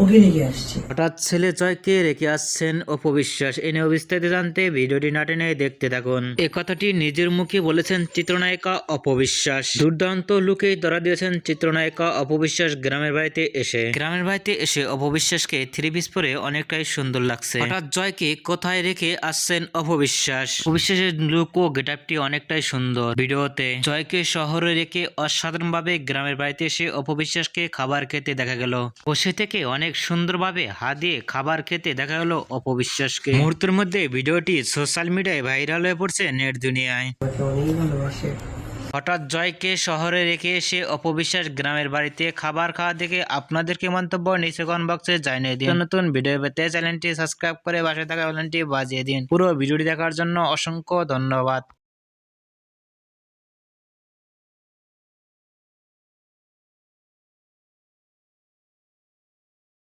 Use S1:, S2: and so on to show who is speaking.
S1: ওকে রেখে আসছি।
S2: হঠাৎ ছেলে জয়কে রেখে আসছেন অপবিশ্বাস, এ নিয়ে বিস্তারিত জানতে ভিডিওটি না টেনে দেখতে থাকুন। এ কথাটি নিজের মুখে বলেছেন চিত্রনায়িকা অপবিশ্বাস। দুর্দান্ত লুকে ধরা দিয়েছেন চিত্রনায়িকা অপবিশ্বাস গ্রামের বাড়িতে এসে অপবিশ্বাসকে থ্রি পিস পরে অনেকটাই সুন্দর লাগছে। হঠাৎ জয়কে কোথায় রেখে আসছেন অপবিশ্বাসের লুক ও গেটআপটি অনেকটাই সুন্দর। ভিডিওতে জয়কে শহরে রেখে অসাধারণভাবে গ্রামের বাড়িতে এসে অপবিশ্বাসকে খাবার খেতে দেখা গেল। বসে থেকে অনেক সুন্দরভাবে হাত দিয়ে খাবার খেতে দেখা গেল অপবিশ্বাসকে। মুহূর্তের মধ্যে ভিডিওটি সোশ্যাল মিডিয়ায় ভাইরাল হয়ে পড়ছে নেট দুনিয়ায়।
S1: আমাকে অনেক ভালোবাসে।
S2: হঠাৎ জয়কে শহরে রেখে এসে অপবিশ্বাস গ্রামের বাড়িতে খাবার খাওয়া দেখে আপনাদেরকে মন্তব্য নিচে কমেন্ট বক্সে জানিয়ে দিন। নতুন ভিডিও পেতে চ্যানেলটি সাবস্ক্রাইব করে পাশে থাকা বেলটি বাজিয়ে দিন। পুরো ভিডিওটি দেখার জন্য অসংখ্য ধন্যবাদ।